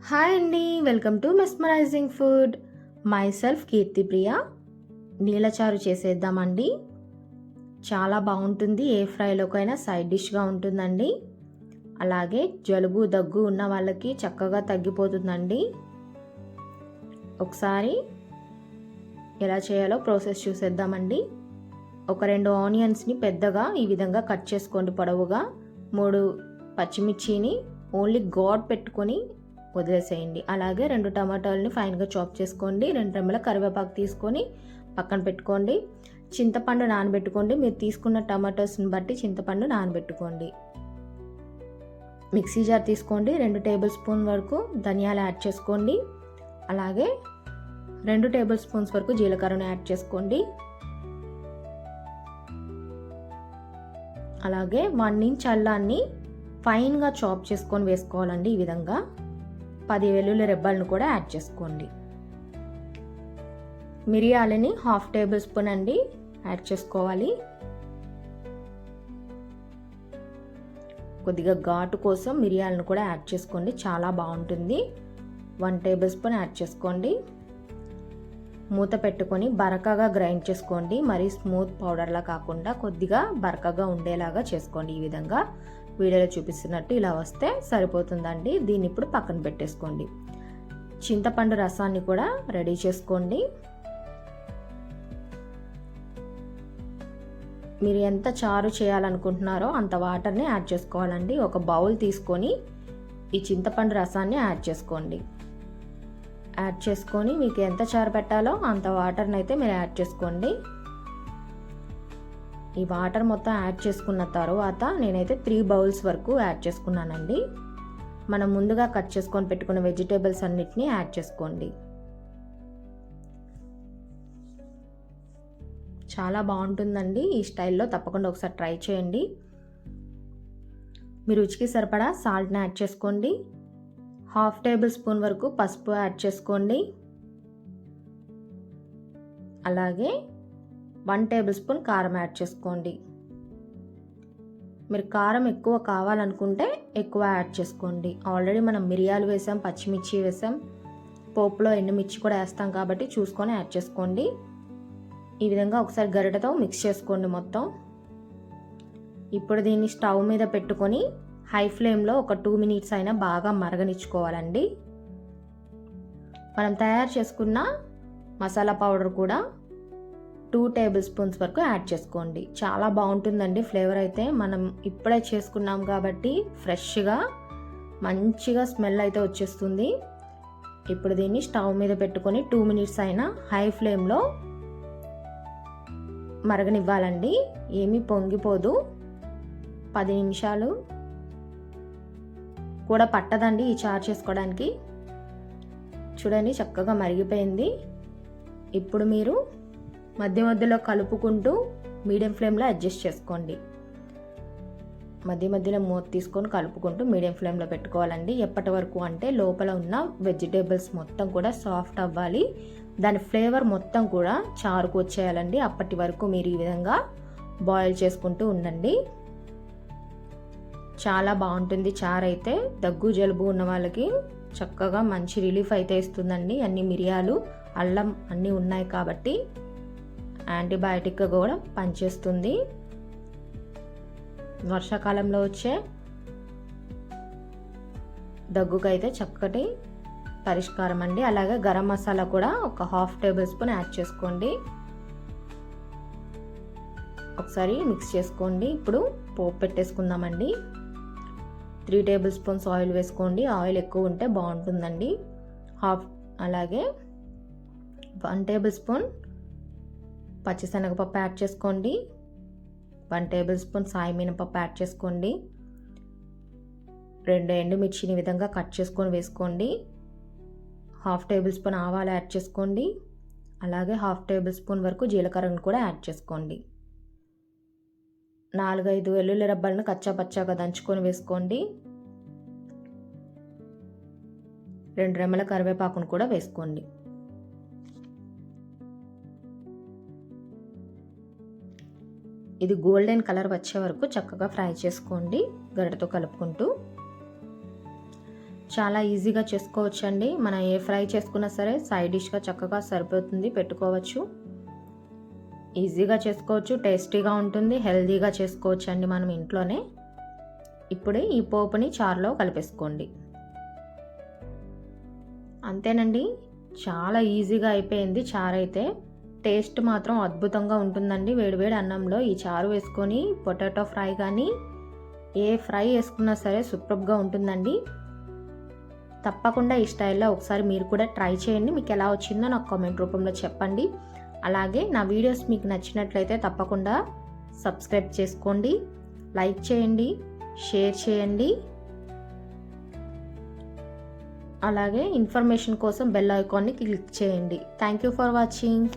Hi అండి, welcome to mesmerising food. Myself Keerthipriya. నీలచారు చేసేద్దామండి. చాలా బాగుంటుంది, ఏ ఫ్రైలోకైనా సైడ్ డిష్గా ఉంటుందండి. అలాగే జలుబు దగ్గు ఉన్న వాళ్ళకి చక్కగా తగ్గిపోతుందండి. ఒకసారి ఎలా చేయాలో ప్రాసెస్ చూసేద్దామండి. ఒక 2 ఆనియన్స్ని పెద్దగా ఈ విధంగా కట్ చేసుకోండి పొడవుగా. 3 పచ్చిమిర్చిని ఓన్లీ ఘాట్ పెట్టుకొని వదిలేసేయండి. అలాగే 2 టమాటాలని ఫైన్గా చాప్ చేసుకోండి. 2 రెమ్మల కరివేపాకు తీసుకొని పక్కన పెట్టుకోండి. చింతపండు నానబెట్టుకోండి. మీరు తీసుకున్న టమాటోస్ని బట్టి చింతపండు నానబెట్టుకోండి. మిక్సీ జార్ తీసుకోండి. 2 టేబుల్ స్పూన్ వరకు ధనియాలు యాడ్ చేసుకోండి. అలాగే 2 టేబుల్ స్పూన్స్ వరకు జీలకర్రను యాడ్ చేసుకోండి. అలాగే 1 ఇంచ్ అల్లాన్ని ఫైన్గా చాప్ చేసుకొని వేసుకోవాలండి. ఈ విధంగా 10 వెల్లుల్లి రెబ్బలను కూడా యాడ్ చేసుకోండి. మిరియాలని 1/2 టేబుల్ స్పూన్ అండి యాడ్ చేసుకోవాలి. కొద్దిగా ఘాటు కోసం మిరియాలను కూడా యాడ్ చేసుకోండి, చాలా బాగుంటుంది. 1 టేబుల్ స్పూన్ యాడ్ చేసుకోండి. మూత పెట్టుకొని బరకగా గ్రైండ్ చేసుకోండి. మరీ స్మూత్ పౌడర్లా కాకుండా కొద్దిగా బరకగా ఉండేలాగా చేసుకోండి. ఈ విధంగా వీడియోలో చూపిస్తున్నట్టు ఇలా వస్తే సరిపోతుందండి. దీన్ని ఇప్పుడు పక్కన పెట్టేసుకోండి. చింతపండు రసాన్ని కూడా రెడీ చేసుకోండి. మీరు ఎంత చారు చేయాలనుకుంటున్నారో అంత వాటర్ని యాడ్ చేసుకోవాలండి. ఒక బౌల్ తీసుకొని ఈ చింతపండు రసాన్ని యాడ్ చేసుకోండి. యాడ్ చేసుకొని మీకు ఎంత చారు పెట్టాలో అంత వాటర్ని అయితే మీరు యాడ్ చేసుకోండి. ఈ వాటర్ మొత్తం యాడ్ చేసుకున్న తర్వాత నేనైతే 3 బౌల్స్ వరకు యాడ్ చేసుకున్నానండి. మనం ముందుగా కట్ చేసుకొని పెట్టుకున్న వెజిటేబుల్స్ అన్నిటిని యాడ్ చేసుకోండి. చాలా బాగుంటుందండి. ఈ స్టైల్లో తప్పకుండా ఒకసారి ట్రై చేయండి. మీ రుచికి సరిపడా సాల్ట్ని యాడ్ చేసుకోండి. 1/2 టేబుల్ స్పూన్ వరకు పసుపు యాడ్ చేసుకోండి. అలాగే 1 టేబుల్ స్పూన్ కారం యాడ్ చేసుకోండి. మీరు కారం ఎక్కువ కావాలనుకుంటే ఎక్కువ యాడ్ చేసుకోండి. ఆల్రెడీ మనం మిరియాలు వేసాం, పచ్చిమిర్చి వేసాం, పోపులో ఎండుమిర్చి కూడా వేస్తాం కాబట్టి చూసుకొని యాడ్ చేసుకోండి. ఈ విధంగా ఒకసారి గరిటెతో మిక్స్ చేసుకోండి మొత్తం. ఇప్పుడు దీన్ని స్టవ్ మీద పెట్టుకొని హై ఫ్లేమ్లో ఒక 2 మినిట్స్ అయినా బాగా మరగనిచ్చుకోవాలండి. మనం తయారు చేసుకున్న మసాలా పౌడర్ కూడా 2 టేబుల్ స్పూన్స్ వరకు యాడ్ చేసుకోండి. చాలా బాగుంటుందండి ఫ్లేవర్ అయితే. మనం ఇప్పుడే చేసుకున్నాం కాబట్టి ఫ్రెష్గా మంచిగా స్మెల్ అయితే వచ్చేస్తుంది. ఇప్పుడు దీన్ని స్టవ్ మీద పెట్టుకొని 2 మినిట్స్ అయినా హై ఫ్లేమ్లో మరగనివ్వాలండి. ఏమీ పొంగిపోదు. 10 నిమిషాలు కూడా పట్టదండి ఈ చారు చేసుకోవడానికి. చూడండి చక్కగా మరిగిపోయింది. ఇప్పుడు మీరు మధ్య మధ్యలో కలుపుకుంటూ మీడియం ఫ్లేమ్లో అడ్జస్ట్ చేసుకోండి. మధ్య మధ్యలో మూత తీసుకొని కలుపుకుంటూ మీడియం ఫ్లేమ్లో పెట్టుకోవాలండి. ఎప్పటి వరకు అంటే లోపల ఉన్న వెజిటేబుల్స్ మొత్తం కూడా సాఫ్ట్ అవ్వాలి. దాని ఫ్లేవర్ మొత్తం కూడా చారుకు వచ్చేయాలండి. అప్పటి వరకు మీరు ఈ విధంగా బాయిల్ చేసుకుంటూ ఉండండి. చాలా బాగుంటుంది చారు అయితే. దగ్గు జలుబు ఉన్న వాళ్ళకి చక్కగా మంచి రిలీఫ్ అయితే ఇస్తుందండి. అన్ని మిరియాలు, అల్లం అన్నీ ఉన్నాయి కాబట్టి యాంటీబయాటిక్గా కూడా పనిచేస్తుంది. వర్షాకాలంలో వచ్చే దగ్గుకైతే చక్కటి పరిష్కారం అండి. అలాగే గరం మసాలా కూడా ఒక 1/2 టేబుల్ స్పూన్ యాడ్ చేసుకోండి. ఒకసారి మిక్స్ చేసుకోండి. ఇప్పుడు పోపు పెట్టేసుకుందామండి. 3 టేబుల్ స్పూన్స్ ఆయిల్ వేసుకోండి. ఆయిల్ ఎక్కువ ఉంటే బాగుంటుందండి. అలాగే 1 టేబుల్ స్పూన్ పచ్చిశనగపప్పు యాడ్ చేసుకోండి. 1 టేబుల్ స్పూన్ సాయి మినపప్పు యాడ్ చేసుకోండి. 2 ఎండుమిర్చిని విధంగా కట్ చేసుకొని వేసుకోండి. 1/2 టేబుల్ స్పూన్ ఆవాలు యాడ్ చేసుకోండి. అలాగే 1/2 టేబుల్ స్పూన్ వరకు జీలకర్రను కూడా యాడ్ చేసుకోండి. 4-5 వెల్లుల్లి రెబ్బలను కచ్చా పచ్చాగా దంచుకొని వేసుకోండి. 2 రెమ్మల కరివేపాకును కూడా వేసుకోండి. ఇది గోల్డెన్ కలర్ వచ్చే వరకు చక్కగా ఫ్రై చేసుకోండి గరిటెతో కలుపుకుంటూ. చాలా ఈజీగా చేసుకోవచ్చండి. మనం ఏ ఫ్రై చేసుకున్నా సరే సైడ్ డిష్గా చక్కగా సరిపోతుంది, పెట్టుకోవచ్చు. ఈజీగా చేసుకోవచ్చు, టేస్టీగా ఉంటుంది, హెల్తీగా చేసుకోవచ్చు అండి మనం ఇంట్లోనే. ఇప్పుడు ఈ పోపుని చారులో కలిపేసుకోండి. అంతేనండి, చాలా ఈజీగా అయిపోయింది చారు అయితే. టేస్ట్ మాత్రం అద్భుతంగా ఉంటుందండి. వేడివేడి అన్నంలో ఈ చారు వేసుకొని పొటాటో ఫ్రై కానీ ఏ ఫ్రై వేసుకున్నా సరే సూపర్గా ఉంటుందండి. తప్పకుండా ఈ స్టైల్లో ఒకసారి మీరు కూడా ట్రై చేయండి. మీకు ఎలా వచ్చిందో నాకు కామెంట్ రూపంలో చెప్పండి. అలాగే నా వీడియోస్ మీకు నచ్చినట్లయితే తప్పకుండా సబ్స్క్రైబ్ చేసుకోండి, లైక్ చేయండి, షేర్ చేయండి. అలాగే ఇన్ఫర్మేషన్ కోసం బెల్ ఐకాన్ని క్లిక్ చేయండి. Thank you for watching.